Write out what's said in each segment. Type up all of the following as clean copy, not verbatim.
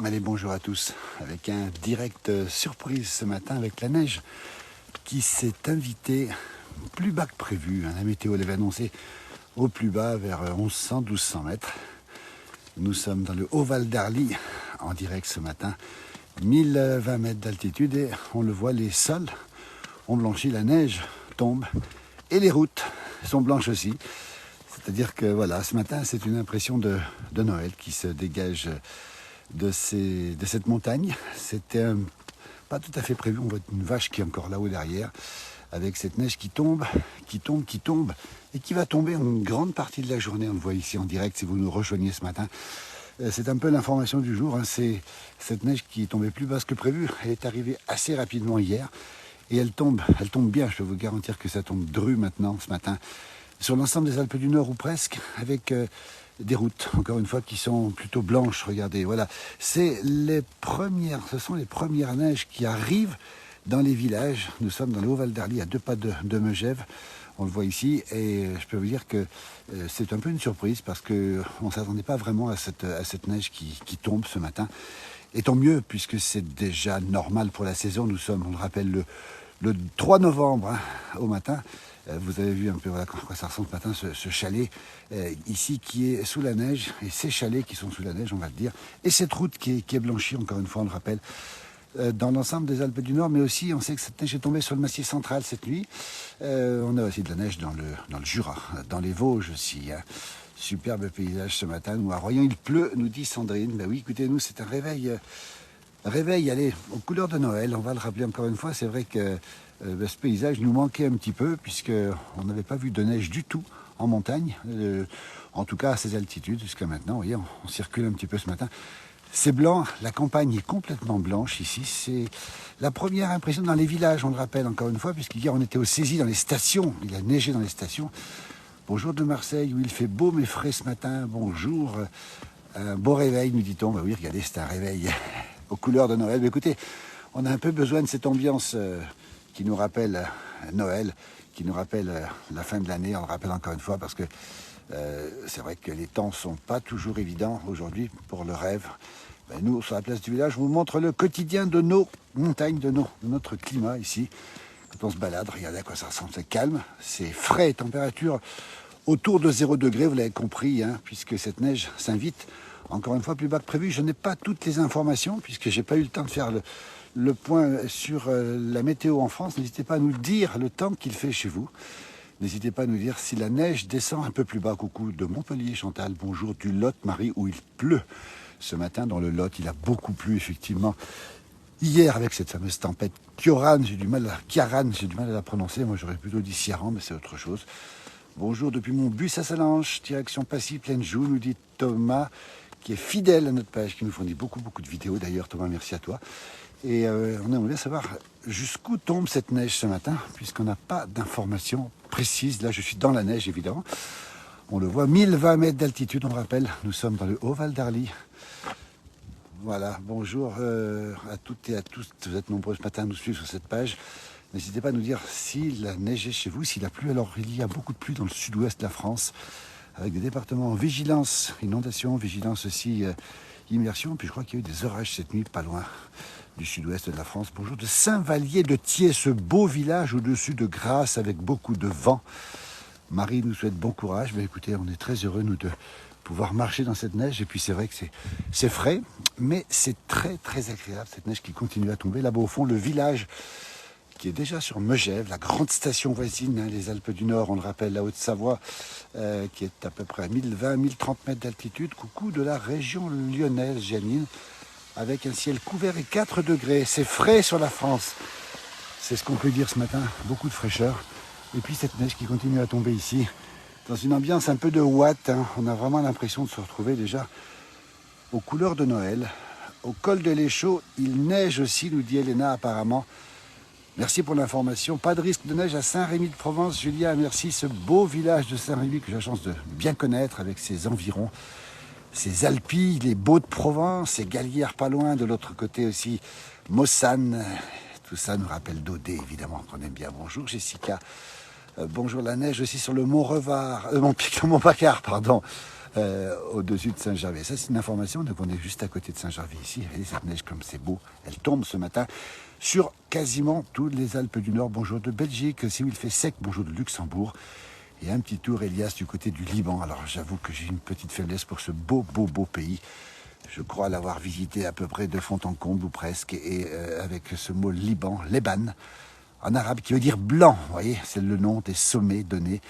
Allez, bonjour à tous, avec un direct surprise ce matin avec la neige qui s'est invitée plus bas que prévu. La météo l'avait annoncé au plus bas vers 1100-1200 mètres. Nous sommes dans le Haut-Val d'Arly en direct ce matin, 1020 mètres d'altitude et on le voit, les sols ont blanchi, la neige tombe et les routes sont blanches aussi. C'est-à-dire que voilà, ce matin c'est une impression de Noël qui se dégage de cette montagne. C'était pas tout à fait prévu. On voit une vache qui est encore là-haut derrière, avec cette neige qui tombe, et qui va tomber une grande partie de la journée. On le voit ici en direct si vous nous rejoignez ce matin. C'est un peu l'information du jour. C'est cette neige qui est tombée plus basse que prévu. Elle est arrivée assez rapidement hier. Et elle tombe bien. Je peux vous garantir que ça tombe dru maintenant, ce matin, sur l'ensemble des Alpes du Nord ou presque, avec des routes, encore une fois, qui sont plutôt blanches. Regardez, voilà. Ce sont les premières neiges qui arrivent dans les villages. Nous sommes dans le Haut-Val d'Arly, à 2 pas de Megève. On le voit ici, et je peux vous dire que c'est un peu une surprise parce qu'on ne s'attendait pas vraiment à cette neige qui tombe ce matin. Et tant mieux, puisque c'est déjà normal pour la saison. Nous sommes, on le rappelle, le 3 novembre au matin. Vous avez vu un peu voilà, quoi ça ressemble ce matin, ce chalet ici qui est sous la neige, et ces chalets qui sont sous la neige, on va le dire, et cette route qui est blanchie, encore une fois, on le rappelle, dans l'ensemble des Alpes du Nord, mais aussi on sait que cette neige est tombée sur le Massif central cette nuit. On a aussi de la neige dans le Jura, dans les Vosges aussi. Superbe paysage ce matin. Nous à Royan, il pleut, nous dit Sandrine. Ben oui, écoutez, nous c'est un réveil, allez, aux couleurs de Noël. On va le rappeler encore une fois. C'est vrai que ce paysage nous manquait un petit peu puisqu'on n'avait pas vu de neige du tout en montagne. En tout cas à ces altitudes jusqu'à maintenant. Vous voyez, on circule un petit peu ce matin. C'est blanc, la campagne est complètement blanche ici. C'est la première impression dans les villages, on le rappelle encore une fois, puisqu'hier on était au Saisy dans les stations. Il a neigé dans les stations. Bonjour de Marseille, où il fait beau mais frais ce matin. Bonjour, un beau réveil, nous dit-on. Bah oui, regardez, c'est un réveil aux couleurs de Noël. Mais écoutez, on a un peu besoin de cette ambiance qui nous rappelle Noël, qui nous rappelle la fin de l'année. On le rappelle encore une fois parce que c'est vrai que les temps ne sont pas toujours évidents aujourd'hui pour le rêve. Ben nous, sur la place du village, on vous montre le quotidien de nos montagnes, de notre climat ici. Quand on se balade, regardez à quoi ça ressemble, c'est calme, c'est frais, température autour de 0 degré, vous l'avez compris, puisque cette neige s'invite encore une fois plus bas que prévu. Je n'ai pas toutes les informations, puisque je n'ai pas eu le temps de faire le point sur la météo en France. N'hésitez pas à nous dire le temps qu'il fait chez vous. N'hésitez pas à nous dire si la neige descend un peu plus bas. Coucou de Montpellier, Chantal. Bonjour du Lot, Marie, où il pleut. Ce matin, dans le Lot, il a beaucoup plu, effectivement. Hier, avec cette fameuse tempête Kioran, j'ai du mal à la prononcer. Moi, j'aurais plutôt dit Ciaran, mais c'est autre chose. Bonjour depuis mon bus à Salanches, direction Passy, pleine joue, nous dit Thomas, qui est fidèle à notre page, qui nous fournit beaucoup de vidéos. D'ailleurs, Thomas, merci à toi. Et on aimerait bien savoir jusqu'où tombe cette neige ce matin, puisqu'on n'a pas d'informations précises. Là, je suis dans la neige, évidemment. On le voit, 1020 mètres d'altitude, on rappelle. Nous sommes dans le Haut-Val d'Arly. Voilà, bonjour à toutes et à tous. Vous êtes nombreux ce matin à nous suivre sur cette page. N'hésitez pas à nous dire s'il a neigé chez vous, s'il a plu. Alors, il y a beaucoup de pluie dans le sud-ouest de la France, avec des départements en vigilance, inondation, vigilance aussi, immersion. Puis je crois qu'il y a eu des orages cette nuit, pas loin du sud-ouest de la France. Bonjour de Saint-Vallier de Thiers, ce beau village au-dessus de Grasse, avec beaucoup de vent. Marie nous souhaite bon courage. Mais écoutez, on est très heureux, nous, de pouvoir marcher dans cette neige. Et puis c'est vrai que c'est frais, mais c'est très agréable, cette neige qui continue à tomber. Là-bas au fond, le village qui est déjà sur Megève, la grande station voisine, les Alpes du Nord, on le rappelle, la Haute-Savoie, qui est à peu près à 1020-1030 mètres d'altitude. Coucou de la région lyonnaise, Janine, avec un ciel couvert et 4 degrés. C'est frais sur la France. C'est ce qu'on peut dire ce matin, beaucoup de fraîcheur. Et puis cette neige qui continue à tomber ici, dans une ambiance un peu de ouate. On a vraiment l'impression de se retrouver déjà aux couleurs de Noël. Au col de l'Échaud, il neige aussi, nous dit Elena apparemment. Merci pour l'information. Pas de risque de neige à Saint-Rémy-de-Provence. Julien, merci. Ce beau village de Saint-Rémy que j'ai la chance de bien connaître avec ses environs, ses Alpilles, les Baux de Provence, ses Galières pas loin. De l'autre côté aussi, Mossane. Tout ça nous rappelle Daudet, évidemment, qu'on aime bien. Bonjour Jessica. Bonjour la neige aussi sur le Mont Revard, Mont Bacard, pardon. au-dessus de Saint-Gervais. Ça, c'est une information. Donc, on est juste à côté de Saint-Gervais ici. Regardez cette neige comme c'est beau. Elle tombe ce matin sur quasiment toutes les Alpes du Nord. Bonjour de Belgique. Si il fait sec, bonjour de Luxembourg. Et un petit tour, Elias, du côté du Liban. Alors, j'avoue que j'ai une petite faiblesse pour ce beau pays. Je crois l'avoir visité à peu près de fond en comble ou presque. Et avec ce mot Liban, Leban, en arabe, qui veut dire blanc. Vous voyez, c'est le nom des sommets donnés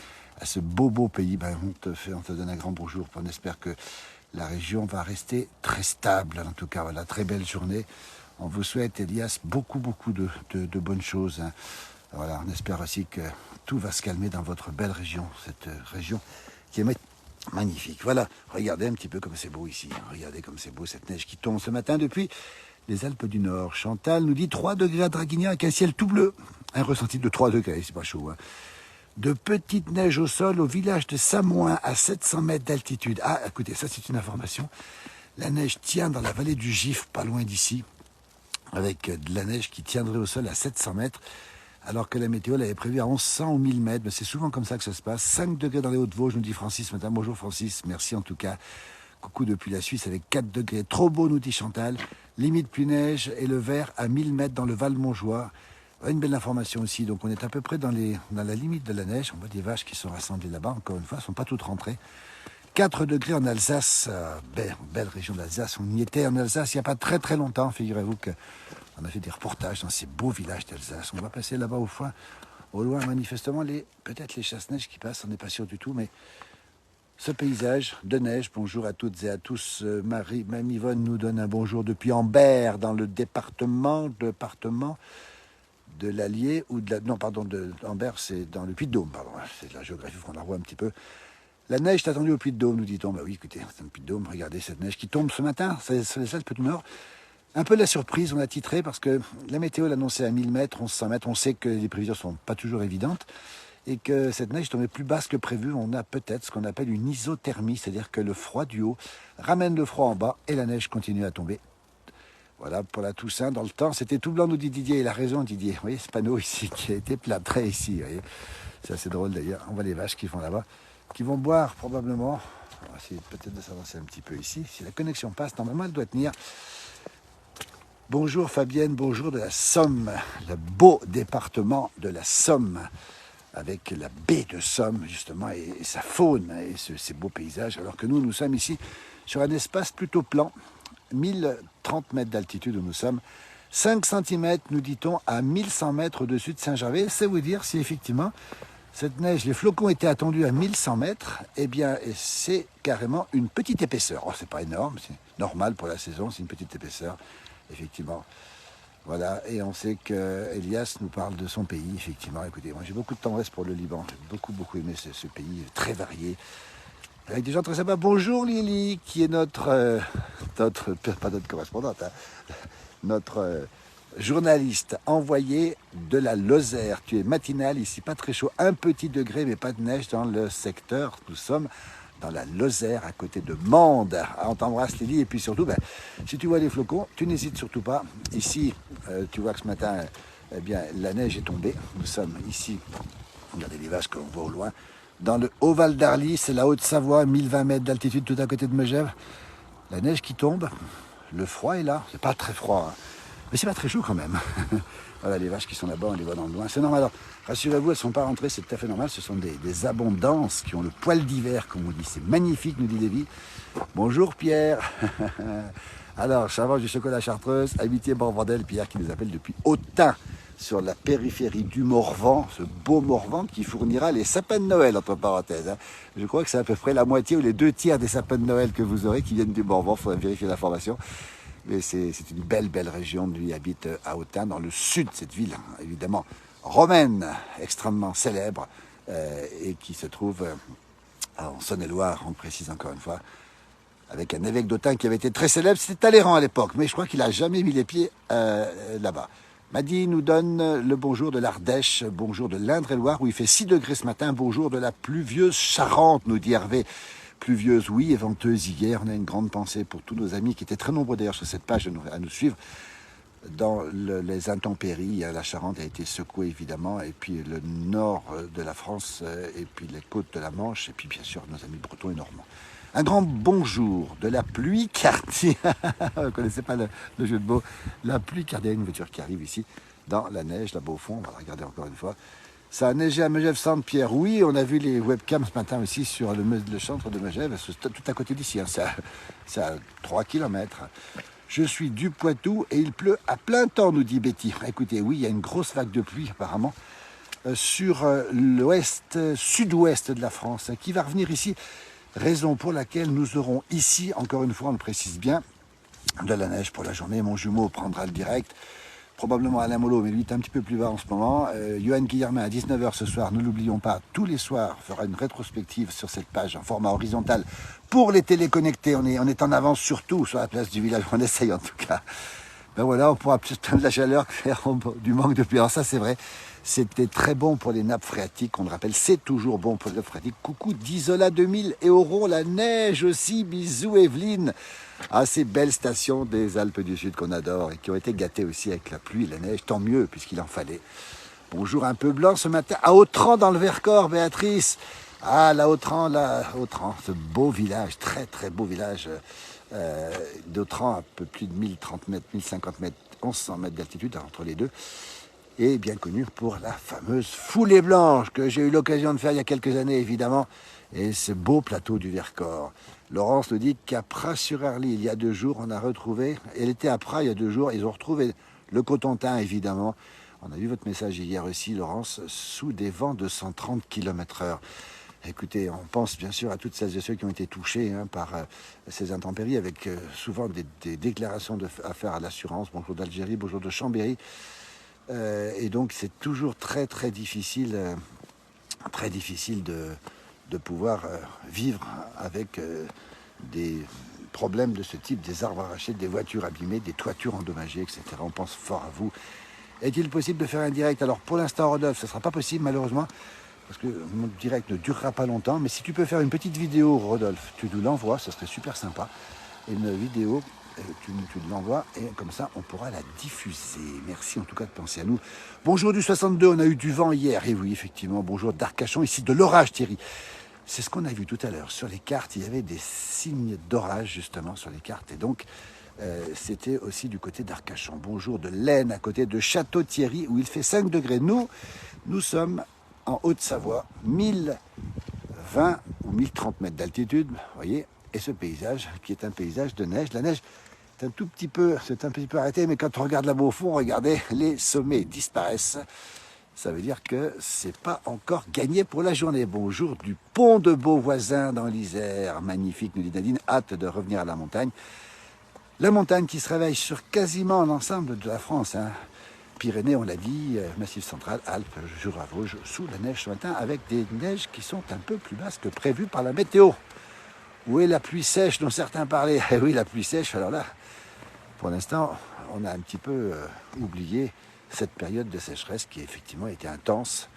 à ce beau pays. Ben, on te donne un grand bonjour. On espère que la région va rester très stable. En tout cas, voilà, très belle journée. On vous souhaite, Elias, beaucoup de bonnes choses. Hein. Voilà, on espère aussi que tout va se calmer dans votre belle région, cette région qui est magnifique. Voilà, regardez un petit peu comme c'est beau ici. Regardez comme c'est beau cette neige qui tombe ce matin depuis les Alpes du Nord. Chantal nous dit 3 degrés à Draguignan avec un ciel tout bleu. Un ressenti de 3 degrés, c'est pas chaud. Hein. De petites neiges au sol au village de Samoin à 700 mètres d'altitude. Ah, écoutez, ça c'est une information. La neige tient dans la vallée du Gif, pas loin d'ici, avec de la neige qui tiendrait au sol à 700 mètres, alors que la météo l'avait prévu à 1100 ou 1000 mètres. Mais c'est souvent comme ça que ça se passe. 5 degrés dans les Hauts-de-Vosges, nous dit Francis ce matin. Bonjour Francis, merci en tout cas. Coucou depuis la Suisse avec 4 degrés. Trop beau, nous dit Chantal. Limite plus neige et le vert à 1000 mètres dans le Val-Montjoie. Une belle information aussi. Donc on est à peu près dans la limite de la neige. On voit des vaches qui sont rassemblées là-bas. Encore une fois, elles ne sont pas toutes rentrées. 4 degrés en Alsace. Belle région d'Alsace. On y était en Alsace il n'y a pas très longtemps. Figurez-vous qu'on a fait des reportages dans ces beaux villages d'Alsace. On va passer là-bas au loin manifestement, peut-être les chasse-neige qui passent. On n'est pas sûr du tout, mais ce paysage de neige, bonjour à toutes et à tous. Mme Yvonne nous donne un bonjour depuis Ambert, dans le département de l'Allier, ou de la... Non, pardon, Ambert, c'est dans le Puy-de-Dôme, pardon. C'est de la géographie, on la voit un petit peu. La neige est attendue au Puy-de-Dôme, nous dit-on. Bah oui, écoutez, c'est un Puy-de-Dôme, regardez cette neige qui tombe ce matin, c'est les Alpes du Nord. Un peu la surprise, on a titré, parce que la météo l'annonçait à 1000 mètres, 1100 mètres. On sait que les prévisions ne sont pas toujours évidentes, et que cette neige tombait plus basse que prévu. On a peut-être ce qu'on appelle une isothermie, c'est-à-dire que le froid du haut ramène le froid en bas, et la neige continue à tomber. Voilà, pour la Toussaint, dans le temps, c'était tout blanc, nous dit Didier. Il a raison, Didier. Vous voyez ce panneau ici, qui a été plâtré ici. Vous voyez, c'est assez drôle d'ailleurs. On voit les vaches qui vont là-bas, qui vont boire probablement. On va essayer peut-être de s'avancer un petit peu ici. Si la connexion passe, normalement, elle doit tenir. Bonjour Fabienne, bonjour de la Somme, le beau département de la Somme, avec la baie de Somme, justement, et sa faune, et ces beaux paysages, alors que nous sommes ici sur un espace plutôt plan. 1030 mètres d'altitude où nous sommes, 5 cm, nous dit-on, à 1100 mètres au-dessus de Saint-Gervais. C'est vous dire si effectivement cette neige, les flocons étaient attendus à 1100 mètres, eh bien c'est carrément une petite épaisseur. Oh, c'est pas énorme, c'est normal pour la saison, c'est une petite épaisseur, effectivement. Voilà, et on sait que Elias nous parle de son pays, effectivement. Écoutez, moi j'ai beaucoup de tendresse pour le Liban, j'ai beaucoup aimé ce pays très varié. Avec des gens très sympas. Bonjour Lily, qui est notre pas notre correspondante, hein, notre journaliste envoyée de la Lozère. Tu es matinale, ici pas très chaud, 1 petit degré, mais pas de neige dans le secteur. Nous sommes dans la Lozère, à côté de Mende. On t'embrasse Lily, et puis surtout, si tu vois les flocons, tu n'hésites surtout pas. Ici, tu vois que ce matin, eh bien, la neige est tombée. Nous sommes ici, regardez les vaches que l'on voit au loin. Dans le Haut-Val d'Arly, c'est la Haute-Savoie, 1020 mètres d'altitude tout à côté de Megève. La neige qui tombe, le froid est là. C'est pas très froid, hein. Mais c'est pas très chaud quand même. Voilà, les vaches qui sont là-bas, on les voit dans le loin. C'est normal. Alors, rassurez-vous, elles ne sont pas rentrées, c'est tout à fait normal. Ce sont des abondances qui ont le poil d'hiver, comme on dit. C'est magnifique, nous dit Lévi. Bonjour Pierre. Alors, Chavange du chocolat chartreuse, amitié Borvandel, Pierre qui nous appelle depuis Autun, sur la périphérie du Morvan, ce beau Morvan qui fournira les sapins de Noël, entre parenthèses. Hein. Je crois que c'est à peu près la moitié ou les 2 tiers des sapins de Noël que vous aurez qui viennent du Morvan, il faudrait vérifier l'information. Mais c'est une belle région. Lui habite à Autun, dans le sud de cette ville, évidemment, romaine, extrêmement célèbre, et qui se trouve en Saône-et-Loire, on précise encore une fois, avec un évêque d'Autun qui avait été très célèbre. C'était Talleyrand à l'époque, mais je crois qu'il n'a jamais mis les pieds là-bas. Madi nous donne le bonjour de l'Ardèche, bonjour de l'Indre-et-Loire, où il fait 6 degrés ce matin, bonjour de la pluvieuse Charente, nous dit Hervé. Pluvieuse, oui, et venteuse hier. On a une grande pensée pour tous nos amis qui étaient très nombreux d'ailleurs sur cette page à nous suivre. Dans les intempéries, la Charente a été secouée évidemment, et puis le nord de la France, et puis les côtes de la Manche, et puis bien sûr nos amis bretons et normands. Un grand bonjour de la pluie car vous ne connaissez pas le jeu de mots. La pluie car il y a une voiture qui arrive ici dans la neige, là-bas au fond. On va la regarder encore une fois. Ça a neigé à Megève-Sainte-Pierre. Oui, on a vu les webcams ce matin aussi sur le centre de Megève, tout à côté d'ici. Hein. C'est à 3 km. Je suis du Poitou et il pleut à plein temps, nous dit Betty. Écoutez, oui, il y a une grosse vague de pluie apparemment sur l'ouest, sud-ouest de la France qui va revenir ici. Raison pour laquelle nous aurons ici, encore une fois, on le précise bien, de la neige pour la journée. Mon jumeau prendra le direct. Probablement Alain Mollo, mais lui est un petit peu plus bas en ce moment. Johan Guillermin à 19h ce soir, ne l'oublions pas, tous les soirs, fera une rétrospective sur cette page en format horizontal pour les téléconnectés. On est en avance surtout sur la place du village, on essaye en tout cas. Ben voilà, on pourra plus de la chaleur que faire du manque de pluie. Alors ça c'est vrai, c'était très bon pour les nappes phréatiques, on le rappelle, c'est toujours bon pour les nappes phréatiques. Coucou d'Isola 2000 et Auron, la neige aussi, bisous Evelyne. Ah, ces belles stations des Alpes du Sud qu'on adore et qui ont été gâtées aussi avec la pluie et la neige, tant mieux puisqu'il en fallait. Bonjour un peu blanc ce matin, à Autran dans le Vercors, Béatrice. Ah, la Autran, ce beau village, très très beau village d'Autran, un peu plus de 1030 mètres, 1050 mètres, 1100 mètres d'altitude entre les deux. Et bien connu pour la fameuse foulée blanche que j'ai eu l'occasion de faire il y a quelques années évidemment, et ce beau plateau du Vercors. Laurence nous dit qu'à Pras-sur-Arly, il y a 2 jours, on a retrouvé, elle était à Pras il y a 2 jours, ils ont retrouvé le Cotentin évidemment. On a vu votre message hier aussi, Laurence, sous des vents de 130 km/h. Écoutez, on pense bien sûr à toutes celles et ceux qui ont été touchés par ces intempéries, avec souvent des déclarations à faire à l'assurance. Bonjour d'Algérie, bonjour de Chambéry. Et donc c'est toujours très très difficile de pouvoir vivre avec des problèmes de ce type, des arbres arrachés, des voitures abîmées, des toitures endommagées, etc. On pense fort à vous. Est-il possible de faire un direct? Alors pour l'instant, Rodolphe, ce ne sera pas possible malheureusement, parce que mon direct ne durera pas longtemps, mais si tu peux faire une petite vidéo, Rodolphe, tu nous l'envoies, ce serait super sympa. Une vidéo, tu l'envoies et comme ça, on pourra la diffuser. Merci en tout cas de penser à nous. Bonjour du 62, on a eu du vent hier, et oui, effectivement, bonjour d'Arcachon, ici de l'orage, Thierry. C'est ce qu'on a vu tout à l'heure. Sur les cartes, il y avait des signes d'orage, justement, sur les cartes, et donc, c'était aussi du côté d'Arcachon. Bonjour de l'Aisne, à côté de Château-Thierry, où il fait 5 degrés. Nous sommes en Haute-Savoie, 1020 ou 1030 mètres d'altitude, vous voyez, et ce paysage qui est un paysage de neige. La neige c'est un petit peu arrêté, mais quand on regarde là-bas au fond, regardez, les sommets disparaissent. Ça veut dire que c'est pas encore gagné pour la journée. Bonjour du pont de Beauvoisin dans l'Isère, magnifique, nous dit Nadine, hâte de revenir à la montagne. La montagne qui se réveille sur quasiment l'ensemble de la France, hein. Pyrénées, on l'a dit, Massif central, Alpes, Jura, Vosges, sous la neige ce matin, avec des neiges qui sont un peu plus basses que prévu par la météo. Où est la pluie sèche dont certains parlaient? Eh oui, la pluie sèche, alors là, pour l'instant, on a un petit peu oublié cette période de sécheresse qui effectivement était intense.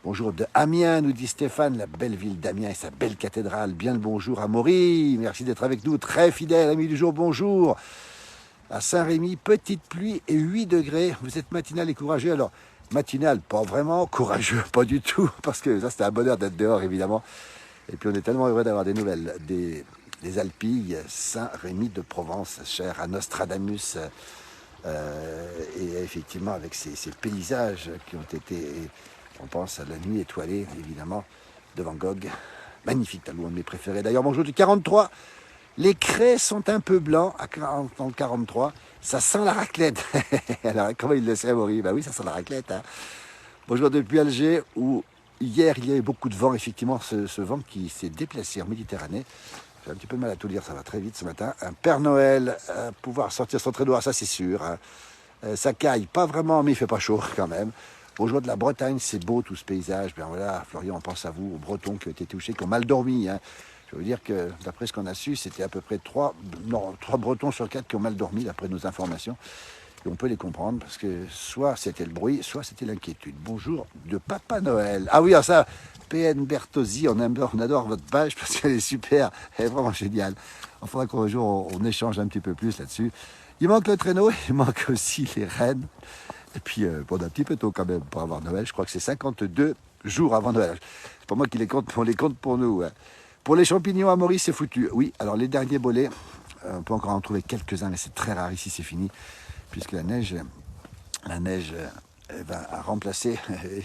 Bonjour de Amiens, nous dit Stéphane, la belle ville d'Amiens et sa belle cathédrale. Bien le bonjour à Maury, merci d'être avec nous, très fidèle, ami du jour, bonjour. À Saint-Rémy, petite pluie et 8 degrés. Vous êtes matinal et courageux. Alors, matinal, pas vraiment. Courageux, pas du tout. Parce que ça, c'était un bonheur d'être dehors, évidemment. Et puis, on est tellement heureux d'avoir des nouvelles des Alpilles, Saint-Rémy de Provence, cher à Nostradamus. Et effectivement, avec ces paysages qui ont été, on pense à la nuit étoilée, évidemment, de Van Gogh. Magnifique tableau, un de mes préférés. D'ailleurs, bonjour du 43. Les craies sont un peu blancs dans le 43. Ça sent la raclette. Alors, comment il le sait, Maury? Ben oui, ça sent la raclette. Hein. Bonjour depuis Alger, où hier, il y avait beaucoup de vent. Effectivement, ce vent qui s'est déplacé en Méditerranée. J'ai un petit peu de mal à tout lire, ça va très vite ce matin. Un Père Noël, pouvoir sortir son traîneau, ça c'est sûr. Hein. Ça caille, pas vraiment, mais il fait pas chaud quand même. Bonjour de la Bretagne, c'est beau tout ce paysage. Ben voilà, Florian, on pense à vous, aux Bretons qui ont été touchés, qui ont mal dormi. Hein. Je veux dire que, d'après ce qu'on a su, c'était à peu près 3 Bretons sur 4 qui ont mal dormi, d'après nos informations. Et on peut les comprendre, parce que soit c'était le bruit, soit c'était l'inquiétude. Bonjour de Papa Noël. Ah oui, alors ça, PN Bertozzi, on adore votre page, parce qu'elle est super, elle est vraiment géniale. Il faudra qu'un jour, on échange un petit peu plus là-dessus. Il manque le traîneau, il manque aussi les rennes. Et puis, on a un petit peu tôt quand même pour avoir Noël. Je crois que c'est 52 jours avant Noël. C'est pas moi qui les compte, on les compte pour nous. Hein. Pour les champignons à Maurice, c'est foutu. Oui, alors les derniers bolets, on peut encore en trouver quelques-uns, mais c'est très rare. Ici, c'est fini, puisque la neige elle va remplacer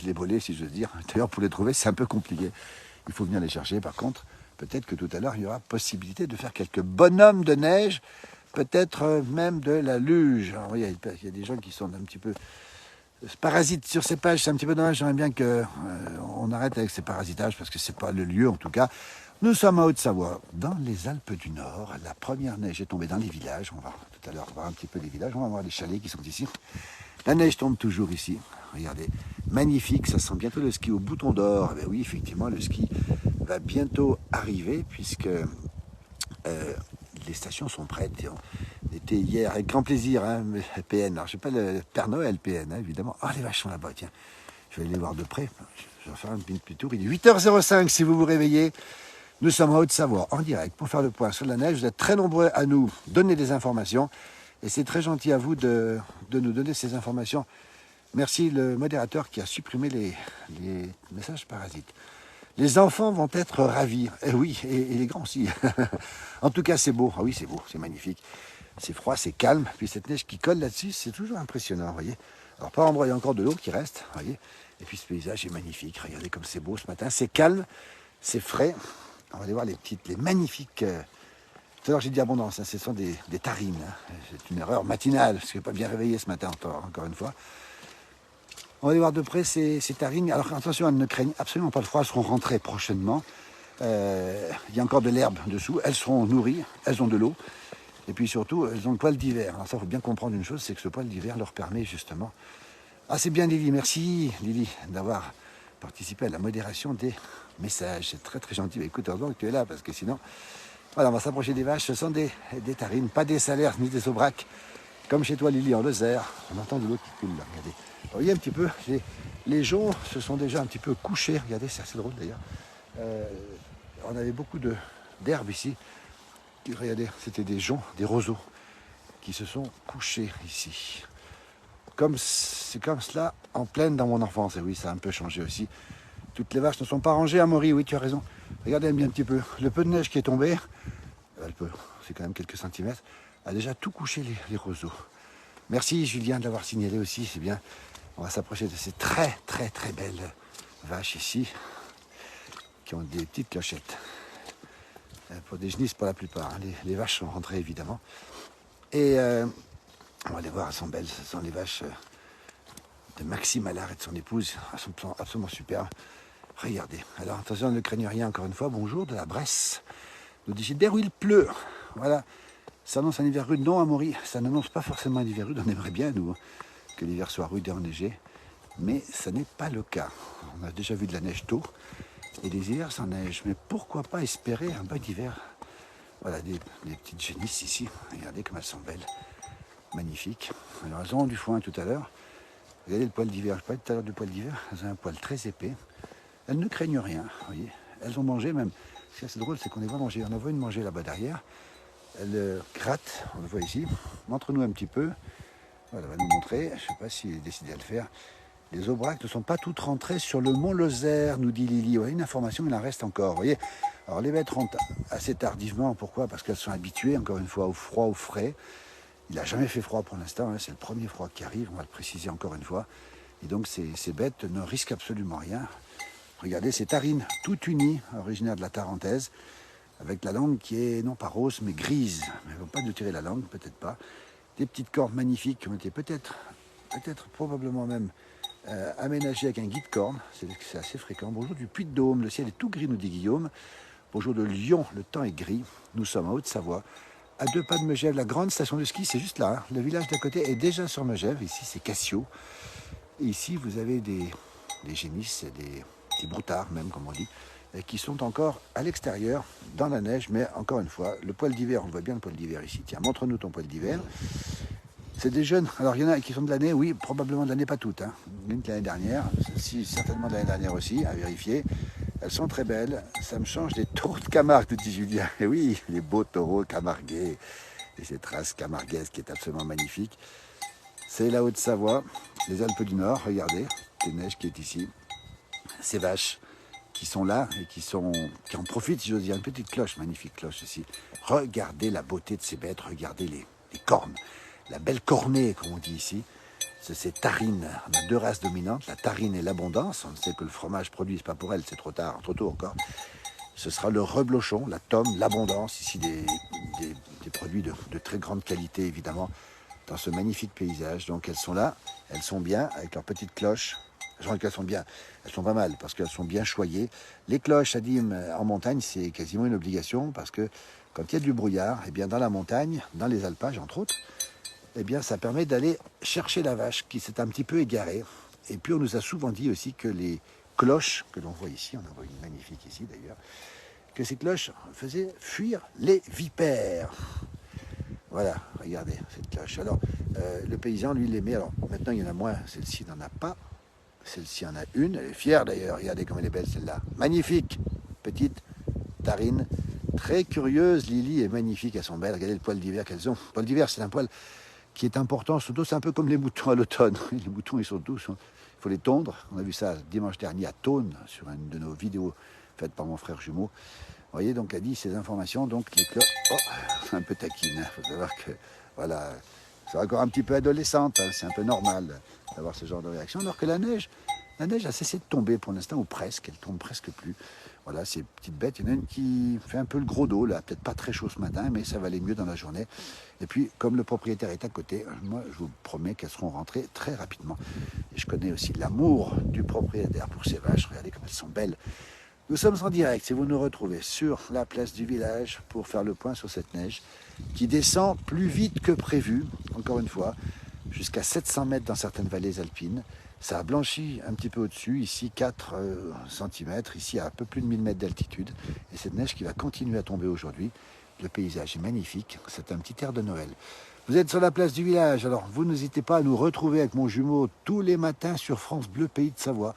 les bolets, si j'ose dire. D'ailleurs, pour les trouver, c'est un peu compliqué. Il faut venir les chercher. Par contre, peut-être que tout à l'heure, il y aura possibilité de faire quelques bonhommes de neige, peut-être même de la luge. Alors, il y a des gens qui sont un petit peu parasites sur ces pages. C'est un petit peu dommage. J'aimerais bien qu'on arrête avec ces parasitages, parce que c'est pas le lieu, en tout cas. Nous sommes en Haute-Savoie, dans les Alpes du Nord. La première neige est tombée dans les villages. On va tout à l'heure voir un petit peu les villages. On va voir les chalets qui sont ici. La neige tombe toujours ici. Regardez, magnifique. Ça sent bientôt le ski au bouton d'or. Eh bien oui, effectivement, le ski va bientôt arriver, puisque les stations sont prêtes. On était hier avec grand plaisir, hein, PN. Alors, je ne sais pas le Père Noël PN, hein, évidemment. Ah, les vaches sont là-bas, tiens. Je vais aller les voir de près. Je vais faire un petit tour. Il est 8h05 si vous vous réveillez. Nous sommes en Haute-Savoie, en direct, pour faire le point sur la neige. Vous êtes très nombreux à nous donner des informations. Et c'est très gentil à vous de nous donner ces informations. Merci le modérateur qui a supprimé les messages parasites. Les enfants vont être ravis. Et oui, et les grands aussi. En tout cas, c'est beau. Ah oui, c'est beau, c'est magnifique. C'est froid, c'est calme. Puis cette neige qui colle là-dessus, c'est toujours impressionnant, vous voyez. Alors, par endroit, il y a encore de l'eau qui reste, vous voyez. Et puis ce paysage est magnifique. Regardez comme c'est beau ce matin. C'est calme, c'est frais. On va aller voir les magnifiques... Tout à l'heure, j'ai dit abondance, hein, ce sont des tarines. Hein. C'est une erreur matinale, parce que je ne suis pas bien réveillé ce matin, encore une fois. On va aller voir de près ces tarines. Alors attention, elles ne craignent absolument pas le froid, elles seront rentrées prochainement. Il y a encore de l'herbe dessous, elles seront nourries, elles ont de l'eau. Et puis surtout, elles ont le poil d'hiver. Alors ça, il faut bien comprendre une chose, c'est que ce poil d'hiver leur permet justement... Ah, c'est bien Lily, merci Lily d'avoir participé à la modération des messages. C'est très très gentil. Écoute, heureusement que tu es là, parce que sinon... Voilà, on va s'approcher des vaches. Ce sont des tarines, pas des salaires ni des aubracs. Comme chez toi, Lily, en Lozère. On entend de l'eau qui coule là, regardez. Vous voyez un petit peu, les joncs se sont déjà un petit peu couchés. Regardez, c'est assez drôle d'ailleurs. On avait beaucoup d'herbes ici. Regardez, c'était des joncs, des roseaux qui se sont couchés ici. C'est comme cela en pleine dans mon enfance. Et oui, ça a un peu changé aussi. Toutes les vaches ne sont pas rangées à Maury, oui, tu as raison. Regardez bien un petit peu. Le peu de neige qui est tombé, c'est quand même quelques centimètres, a déjà tout couché les roseaux. Merci Julien de l'avoir signalé aussi, c'est bien. On va s'approcher de ces très très très belles vaches ici, qui ont des petites clochettes. Pour des genisses pour la plupart. Hein. Les vaches sont rentrées évidemment. Et on va les voir, elles sont belles. Ce sont les vaches de Maxime Allard et de son épouse. Elles sont absolument superbes. Regardez. Alors attention, ne craignez rien encore une fois. Bonjour de la Bresse. Nous dit Gilbert où il pleut. Voilà. Ça annonce un hiver rude. Non, à Maury, ça n'annonce pas forcément un hiver rude. On aimerait bien, nous, que l'hiver soit rude et enneigé. Mais ça n'est pas le cas. On a déjà vu de la neige tôt. Et des hivers sans neige. Mais pourquoi pas espérer un bon hiver? Voilà, des petites génisses ici. Regardez comme elles sont belles. Magnifiques. Alors elles ont du foin tout à l'heure. Regardez le poil d'hiver. Je parlais tout à l'heure du poil d'hiver. Elles ont un poil très épais. Elles ne craignent rien. Vous voyez. Elles ont mangé même. Ce qui est assez drôle, c'est qu'on les voit manger. On en voit une manger là-bas derrière. Elle gratte. On le voit ici. Montre-nous un petit peu. Voilà, elle va nous montrer. Je ne sais pas s'il est décidé à le faire. Les aubracs ne sont pas toutes rentrées sur le mont Lozère, nous dit Lily. Ouais, une information, il en reste encore. Vous voyez. Alors les bêtes rentrent assez tardivement. Pourquoi? Parce qu'elles sont habituées, encore une fois, au froid, au frais. Il n'a jamais fait froid pour l'instant. Hein. C'est le premier froid qui arrive. On va le préciser encore une fois. Et donc ces bêtes ne risquent absolument rien. Regardez ces tarines toutes unies, originaires de la Tarentaise, avec la langue qui est non pas rose mais grise. Mais elles ne vont pas nous tirer la langue, peut-être pas. Des petites cornes magnifiques qui ont été peut-être probablement même aménagées avec un guide-corne. C'est assez fréquent. Bonjour du Puy-de-Dôme, le ciel est tout gris, nous dit Guillaume. Bonjour de Lyon, le temps est gris. Nous sommes en Haute-Savoie, à 2 pas de Megève. La grande station de ski, c'est juste là. Hein. Le village d'à côté est déjà sur Megève. Ici, c'est Cassio. Et ici, vous avez des génisses, des broutards même, comme on dit, qui sont encore à l'extérieur, dans la neige, mais encore une fois, le poil d'hiver, on voit bien le poil d'hiver ici. Tiens, montre-nous ton poil d'hiver. C'est des jeunes, alors il y en a qui sont de l'année, oui, probablement de l'année, pas toutes. Hein. Une de l'année dernière, celle-ci certainement de l'année dernière aussi, à vérifier. Elles sont très belles, ça me change des taureaux de Camargue, nous dit Julien. Et oui, les beaux taureaux camarguais, et cette race camarguaise qui est absolument magnifique. C'est la Haute-Savoie, les Alpes du Nord, regardez, cette neige qui est ici. Ces vaches qui sont là et qui en profitent, si j'ose dire. Une petite cloche, magnifique cloche ici. Regardez la beauté de ces bêtes, regardez les cornes, la belle cornée, comme on dit ici. C'est ces tarines. On a deux races dominantes, la tarine et l'abondance. On sait que le fromage produit, c'est pas pour elle, c'est trop tard, trop tôt encore. Ce sera le reblochon, la tome, l'abondance, ici des produits de très grande qualité, évidemment, dans ce magnifique paysage. Donc elles sont là, elles sont bien, avec leurs petites cloches. Je crois qu'elles sont bien, elles sont pas mal, parce qu'elles sont bien choyées. Les cloches à Dîmes en montagne, c'est quasiment une obligation, parce que quand il y a du brouillard, eh bien dans la montagne, dans les alpages entre autres, eh bien ça permet d'aller chercher la vache qui s'est un petit peu égarée. Et puis on nous a souvent dit aussi que les cloches que l'on voit ici, on en voit une magnifique ici d'ailleurs, que ces cloches faisaient fuir les vipères. Voilà, regardez cette cloche. Alors, le paysan, lui, les met. Alors, maintenant, il y en a moins. Celle-ci n'en a pas. Celle-ci en a une. Elle est fière d'ailleurs. Regardez comme elle est belle, celle-là. Magnifique. Petite tarine. Très curieuse. Lily est magnifique. Elles sont belles. Regardez le poil d'hiver qu'elles ont. Le poil d'hiver, c'est un poil qui est important. Surtout, c'est un peu comme les moutons à l'automne. Les moutons, ils sont tous. Il faut les tondre. On a vu ça dimanche dernier à Thônes, sur une de nos vidéos faites par mon frère jumeau. Vous voyez, donc elle dit ces informations, donc les cloches, un peu taquine, il faut savoir que, voilà, c'est encore un petit peu adolescente, hein, c'est un peu normal d'avoir ce genre de réaction, alors que la neige a cessé de tomber pour l'instant, ou presque, elle tombe presque plus. Voilà, ces petites bêtes, il y en a une qui fait un peu le gros dos, là, peut-être pas très chaud ce matin, mais ça va aller mieux dans la journée. Et puis, comme le propriétaire est à côté, moi, je vous promets qu'elles seront rentrées très rapidement. Et je connais aussi l'amour du propriétaire pour ces vaches, regardez comme elles sont belles. Nous sommes en direct, si vous nous retrouvez sur la place du village pour faire le point sur cette neige qui descend plus vite que prévu, encore une fois, jusqu'à 700 mètres dans certaines vallées alpines. Ça a blanchi un petit peu au-dessus, ici 4 cm, ici à un peu plus de 1000 mètres d'altitude. Et cette neige qui va continuer à tomber aujourd'hui. Le paysage est magnifique, c'est un petit air de Noël. Vous êtes sur la place du village, alors vous n'hésitez pas à nous retrouver avec mon jumeau tous les matins sur France Bleu Pays de Savoie.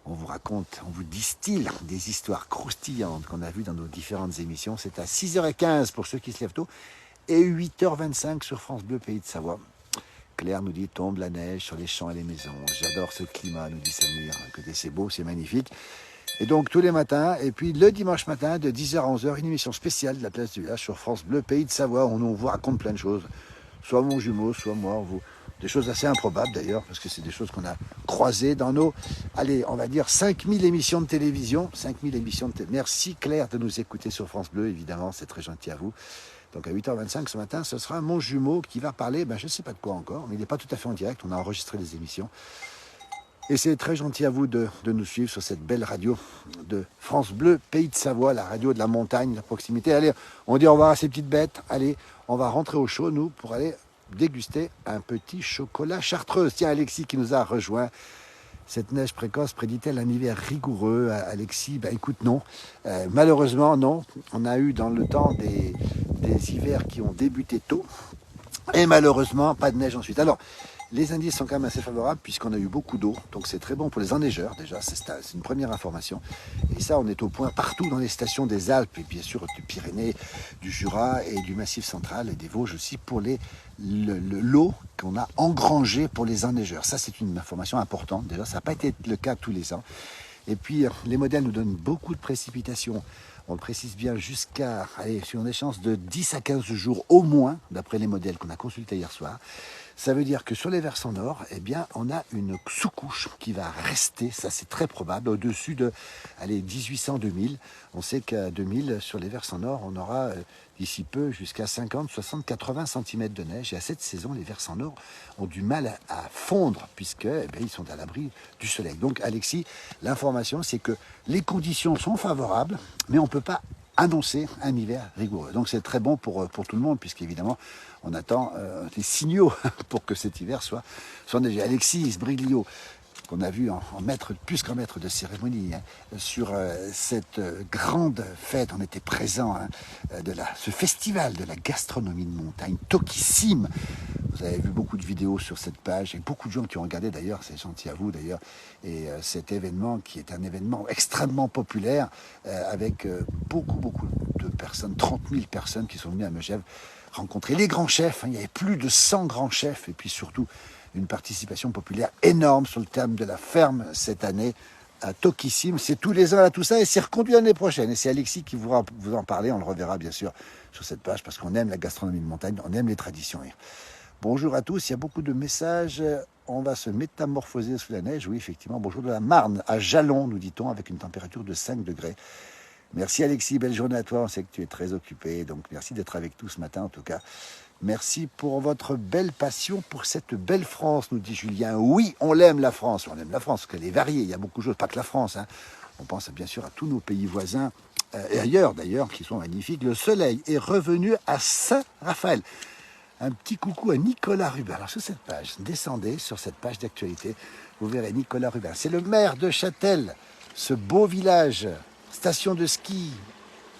On vous raconte, on vous distille des histoires croustillantes qu'on a vues dans nos différentes émissions. C'est à 6h15 pour ceux qui se lèvent tôt et 8h25 sur France Bleu Pays de Savoie. Claire nous dit tombe la neige sur les champs et les maisons. J'adore ce climat, nous dit Samir. Écoutez, c'est beau, c'est magnifique. Et donc tous les matins, et puis le dimanche matin de 10h à 11h, une émission spéciale de la place du village sur France Bleu Pays de Savoie. On vous raconte plein de choses. Soit mon jumeau, soit moi, des choses assez improbables d'ailleurs, parce que c'est des choses qu'on a croisées dans nos, allez, on va dire 5000 émissions de télévision. 5000 émissions de télévision. Merci Claire de nous écouter sur France Bleu, évidemment, c'est très gentil à vous. Donc à 8h25 ce matin, ce sera mon jumeau qui va parler, je ne sais pas de quoi encore, mais il n'est pas tout à fait en direct, on a enregistré les émissions. Et c'est très gentil à vous de nous suivre sur cette belle radio de France Bleu, Pays de Savoie, la radio de la montagne, de la proximité. Allez, on dit au revoir à ces petites bêtes. Allez, on va rentrer au chaud, nous, pour aller déguster un petit chocolat chartreuse. Tiens, Alexis qui nous a rejoint. Cette neige précoce prédit-elle un hiver rigoureux, Alexis? Écoute, non. Malheureusement, non. On a eu dans le temps des hivers qui ont débuté tôt. Et malheureusement, pas de neige ensuite. Alors, les indices sont quand même assez favorables puisqu'on a eu beaucoup d'eau. Donc c'est très bon pour les enneigeurs déjà, c'est une première information. Et ça, on est au point partout dans les stations des Alpes et bien sûr du Pyrénées, du Jura et du Massif central et des Vosges aussi pour l'eau qu'on a engrangée pour les enneigeurs. Ça, c'est une information importante. Déjà, ça n'a pas été le cas tous les ans. Et puis, les modèles nous donnent beaucoup de précipitations. On le précise bien jusqu'à, sur une échéance de 10 à 15 jours au moins, d'après les modèles qu'on a consultés hier soir. Ça veut dire que sur les versants nord, eh bien, on a une sous-couche qui va rester, ça c'est très probable, au-dessus de 1800-2000. On sait qu'à 2000, sur les versants nord, on aura d'ici peu jusqu'à 50, 60, 80 cm de neige. Et à cette saison, les versants nord ont du mal à fondre, puisque ils sont à l'abri du soleil. Donc Alexis, l'information, c'est que les conditions sont favorables, mais on ne peut pas annoncer un hiver rigoureux. Donc c'est très bon pour tout le monde, puisqu'évidemment, on attend des signaux pour que cet hiver soit neigé. Alexis Briglio, qu'on a vu en maître, plus qu'en maître de cérémonie, sur cette grande fête, on était présent de ce festival de la gastronomie de montagne, tokissime. Vous avez vu beaucoup de vidéos sur cette page, et beaucoup de gens qui ont regardé d'ailleurs, c'est gentil à vous d'ailleurs, et cet événement qui est un événement extrêmement populaire, avec beaucoup de personnes, 30 000 personnes qui sont venues à Megève rencontrer les grands chefs. Il y avait plus de 100 grands chefs, et puis surtout une participation populaire énorme sur le thème de la ferme cette année. à Tokissime. C'est tous les ans à tout ça et c'est reconduit l'année prochaine. Et c'est Alexis qui vous en parler. On le reverra bien sûr sur cette page parce qu'on aime la gastronomie de montagne, on aime les traditions. Bonjour à tous, il y a beaucoup de messages. On va se métamorphoser sous la neige. Oui, effectivement. Bonjour de la Marne, à Jalon, nous dit-on, avec une température de 5 degrés. Merci Alexis, belle journée à toi. On sait que tu es très occupé, donc merci d'être avec nous ce matin en tout cas. Merci pour votre belle passion pour cette belle France, nous dit Julien. Oui, on l'aime la France, parce qu'elle est variée, il y a beaucoup de choses, pas que la France. Hein. On pense bien sûr à tous nos pays voisins, et ailleurs d'ailleurs, qui sont magnifiques. Le soleil est revenu à Saint-Raphaël. Un petit coucou à Nicolas Rubin. Alors sur cette page, descendez sur cette page d'actualité, vous verrez Nicolas Rubin. C'est le maire de Châtel, ce beau village, station de ski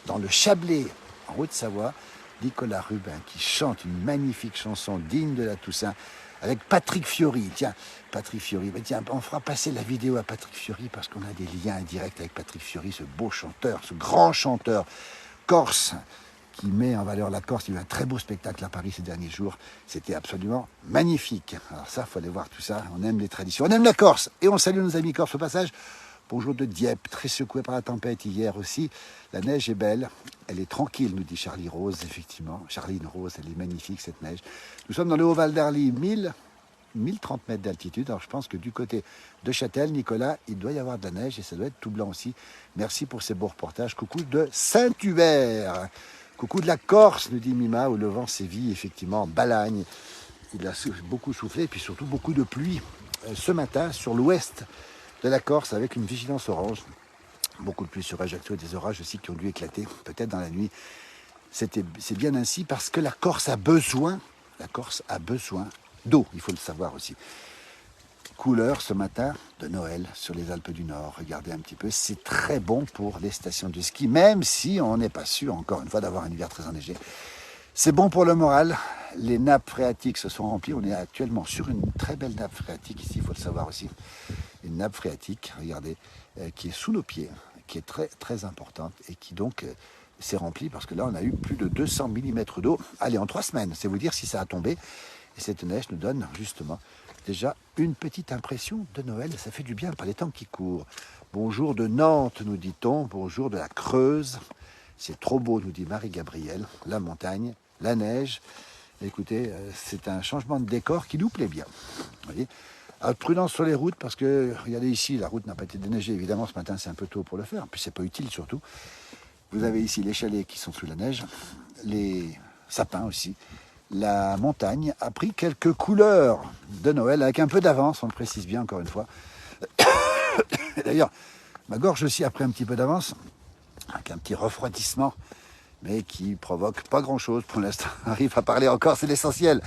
dans le Chablais, en Haute-Savoie. Nicolas Rubin qui chante une magnifique chanson digne de la Toussaint avec Patrick Fiori. Tiens, Patrick Fiori, ben tiens, on fera passer la vidéo à Patrick Fiori parce qu'on a des liens indirects avec Patrick Fiori, ce beau chanteur, ce grand chanteur corse qui met en valeur la Corse. Il y a eu un très beau spectacle à Paris ces derniers jours. C'était absolument magnifique. Alors ça, il faut aller voir tout ça. On aime les traditions, on aime la Corse. Et on salue nos amis corses au passage. Bonjour de Dieppe, très secoué par la tempête hier aussi. La neige est belle, elle est tranquille, nous dit Charlie Rose, effectivement. Charline Rose, elle est magnifique cette neige. Nous sommes dans le Haut-Val d'Arly, 1030 mètres d'altitude. Alors je pense que du côté de Châtel, Nicolas, il doit y avoir de la neige et ça doit être tout blanc aussi. Merci pour ces beaux reportages. Coucou de Saint-Hubert. Coucou de la Corse, nous dit Mima, où le vent sévit effectivement, Balagne. Il a beaucoup soufflé et puis surtout beaucoup de pluie ce matin sur l'ouest de la Corse avec une vigilance orange. Beaucoup de pluie sur Ajaccio et des orages aussi qui ont dû éclater peut-être dans la nuit. C'est bien ainsi parce que la Corse a besoin d'eau, il faut le savoir aussi. Couleur ce matin de Noël sur les Alpes du Nord. Regardez un petit peu, c'est très bon pour les stations de ski, même si on n'est pas sûr encore une fois d'avoir un hiver très enneigé. C'est bon pour le moral. Les nappes phréatiques se sont remplies. On est actuellement sur une très belle nappe phréatique ici, il faut le savoir aussi. Une nappe phréatique, regardez, qui est sous nos pieds, qui est très très importante et qui donc s'est remplie parce que là on a eu plus de 200 mm d'eau. Allez, en 3 semaines, c'est vous dire si ça a tombé. Et cette neige nous donne justement déjà une petite impression de Noël. Ça fait du bien par les temps qui courent. Bonjour de Nantes, nous dit-on. Bonjour de la Creuse. C'est trop beau, nous dit Marie-Gabrielle. La montagne, la neige. Écoutez, c'est un changement de décor qui nous plaît bien. Vous voyez ? Alors, prudence sur les routes parce que, regardez ici, la route n'a pas été déneigée. Évidemment, ce matin, c'est un peu tôt pour le faire. Puis, c'est pas utile surtout. Vous avez ici les chalets qui sont sous la neige, les sapins aussi. La montagne a pris quelques couleurs de Noël avec un peu d'avance, on le précise bien encore une fois. D'ailleurs, ma gorge aussi a pris un petit peu d'avance, avec un petit refroidissement, mais qui provoque pas grand-chose pour l'instant. On arrive à parler encore, c'est l'essentiel.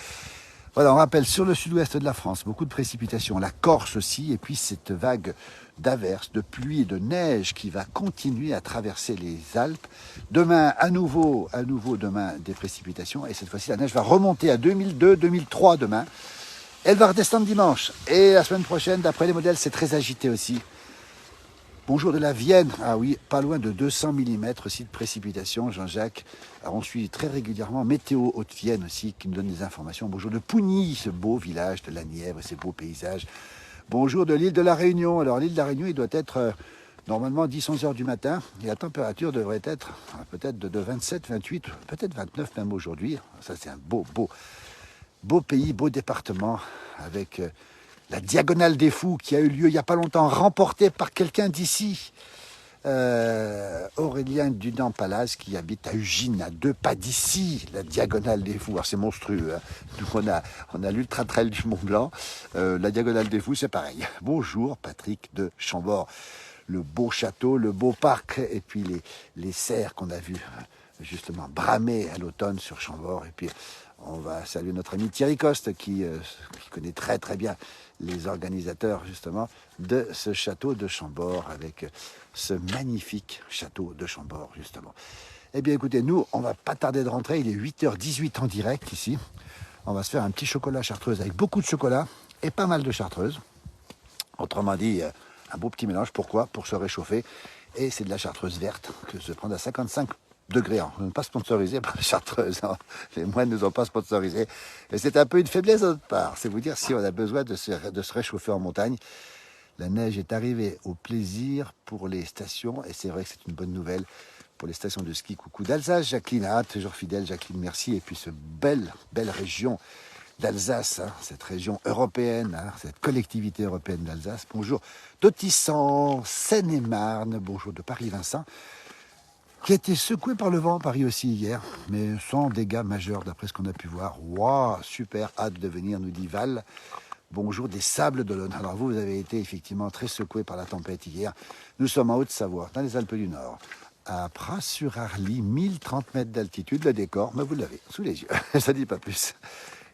Voilà, on rappelle, sur le sud-ouest de la France, beaucoup de précipitations, la Corse aussi, et puis cette vague d'averses, de pluie et de neige qui va continuer à traverser les Alpes. Demain, à nouveau demain, des précipitations, et cette fois-ci, la neige va remonter à 2002, 2003 demain. Elle va redescendre dimanche, et la semaine prochaine, d'après les modèles, c'est très agité aussi. Bonjour de la Vienne, ah oui, pas loin de 200 mm aussi de précipitations, Jean-Jacques. Alors on suit très régulièrement Météo Haute-Vienne aussi, qui nous donne des informations. Bonjour de Pougny, ce beau village de la Nièvre, ces beaux paysages. Bonjour de l'île de la Réunion. Alors l'île de la Réunion, il doit être normalement 10-11 heures du matin, et la température devrait être peut-être de 27, 28, peut-être 29 même aujourd'hui. Ça c'est un beau pays, beau département, avec... la Diagonale des Fous qui a eu lieu il n'y a pas longtemps, remportée par quelqu'un d'ici, Aurélien Dudan-Palaz, qui habite à Ugine, à 2 pas d'ici, la Diagonale des Fous. Alors c'est monstrueux, hein. Nous, on a l'Ultra Trail du Mont Blanc, la Diagonale des Fous c'est pareil. Bonjour Patrick de Chambord, le beau château, le beau parc, et puis les cerfs qu'on a vus justement bramer à l'automne sur Chambord, et puis on va saluer notre ami Thierry Coste qui connaît très très bien les organisateurs justement de ce château de Chambord, avec ce magnifique château de Chambord justement. Eh bien écoutez, nous on va pas tarder de rentrer, il est 8h18 en direct ici. On va se faire un petit chocolat chartreuse avec beaucoup de chocolat et pas mal de chartreuse. Autrement dit, un beau petit mélange. Pourquoi ? Pour se réchauffer. Et c'est de la chartreuse verte que je vais prendre à 55 degrés. On n'est pas sponsorisé par la chartreuse. Hein. Les moines ne nous ont pas sponsorisés. Et c'est un peu une faiblesse de notre part. C'est vous dire si on a besoin de se réchauffer en montagne. La neige est arrivée au plaisir pour les stations et c'est vrai que c'est une bonne nouvelle pour les stations de ski. Coucou d'Alsace, Jacqueline, toujours fidèle, Jacqueline, merci. Et puis ce belle région d'Alsace, cette région européenne, cette collectivité européenne d'Alsace. Bonjour d'Autissan, Seine-et-Marne, bonjour de Paris-Vincent, qui a été secoué par le vent, Paris aussi hier, mais sans dégâts majeurs d'après ce qu'on a pu voir. Waouh, super, hâte de venir, nous dit Val. Bonjour des Sables d'Olonne. Alors vous avez été effectivement très secoué par la tempête hier. Nous sommes en Haute-Savoie, dans les Alpes du Nord, à Pras-sur-Arly, 1030 mètres d'altitude. Le décor, mais vous l'avez sous les yeux, ça dit pas plus.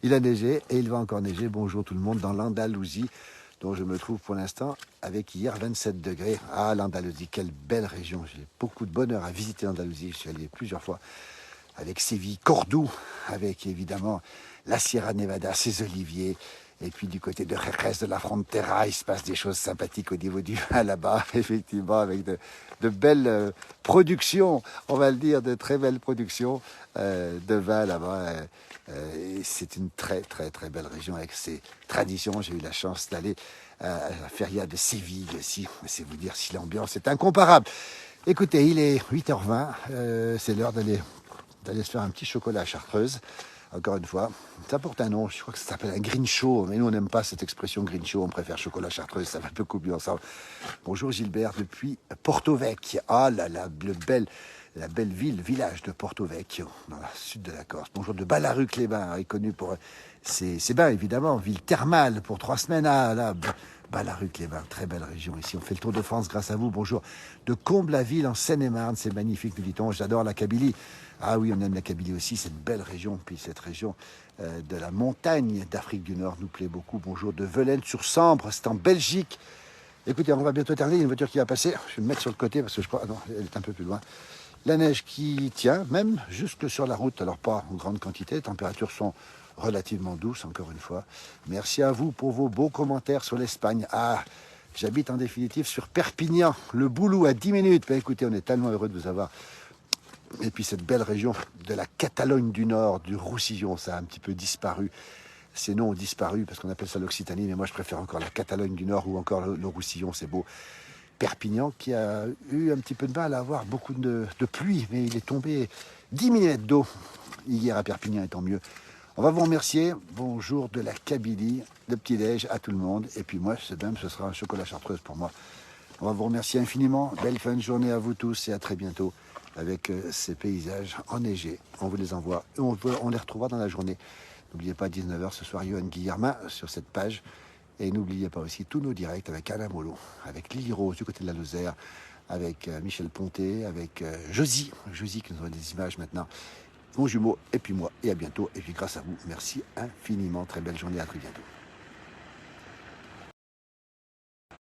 Il a neigé et il va encore neiger. Bonjour tout le monde dans l'Andalousie, dont je me trouve pour l'instant avec hier 27 degrés. Ah, l'Andalousie, quelle belle région. J'ai beaucoup de bonheur à visiter l'Andalousie. Je suis allé plusieurs fois avec Séville, Cordoue, avec évidemment la Sierra Nevada, ses oliviers. Et puis du côté de Jerez de la Frontera, il se passe des choses sympathiques au niveau du vin là-bas, effectivement, avec de belles productions, on va le dire, de très belles productions de vin là-bas. C'est une très belle région avec ses traditions. J'ai eu la chance d'aller à la feria de Séville aussi. C'est vous dire si l'ambiance est incomparable. Écoutez, il est 8h20, c'est l'heure d'aller se faire un petit chocolat à Chartreuse. Encore une fois, ça porte un nom, je crois que ça s'appelle un green show, mais nous on n'aime pas cette expression green show, on préfère chocolat Chartreuse, ça va un peu couper ensemble. Bonjour Gilbert depuis Porto Vecchio. Ah là là, la belle village de Porto Vecchio, dans le sud de la Corse. Bonjour de Ballaruc-les-Bains, est connu pour ses bains évidemment, ville thermale pour 3 semaines. Ah là, Ballaruc-les-Bains, très belle région ici. On fait le tour de France grâce à vous. Bonjour de Comble-la-Ville en Seine-et-Marne, c'est magnifique, nous dit-on. J'adore la Kabylie. Ah oui, on aime la Kabylie aussi, cette belle région. Puis cette région de la montagne d'Afrique du Nord nous plaît beaucoup. Bonjour de Velaines-sur-Sambre, c'est en Belgique. Écoutez, on va bientôt terminer. Il y a une voiture qui va passer. Je vais me mettre sur le côté parce que je crois... Ah non, elle est un peu plus loin. La neige qui tient, même jusque sur la route. Alors pas en grande quantité. Les températures sont relativement douces, encore une fois. Merci à vous pour vos beaux commentaires sur l'Espagne. Ah, j'habite en définitive sur Perpignan, le Boulou à 10 minutes. Ben, écoutez, on est tellement heureux de vous avoir. Et puis cette belle région de la Catalogne du Nord, du Roussillon, ça a un petit peu disparu. Ces noms ont disparu parce qu'on appelle ça l'Occitanie, mais moi je préfère encore la Catalogne du Nord ou encore le Roussillon, c'est beau. Perpignan qui a eu un petit peu de mal à avoir beaucoup de pluie, mais il est tombé 10 mm d'eau hier à Perpignan, et tant mieux. On va vous remercier. Bonjour de la Kabylie, de petit-déj à tout le monde. Et puis moi, ce sera un chocolat Chartreuse pour moi. On va vous remercier infiniment. Belle fin de journée à vous tous et à très bientôt avec ces paysages enneigés. On vous les envoie et on les retrouvera dans la journée. N'oubliez pas, 19h ce soir, Johan Guillermin sur cette page. Et n'oubliez pas aussi tous nos directs avec Alain Molo, avec Lily Rose du côté de la Lozère, avec Michel Ponté, avec Josie qui nous envoie des images maintenant. Mon jumeau, et puis moi, et à bientôt. Et puis grâce à vous, merci infiniment. Très belle journée, à très bientôt.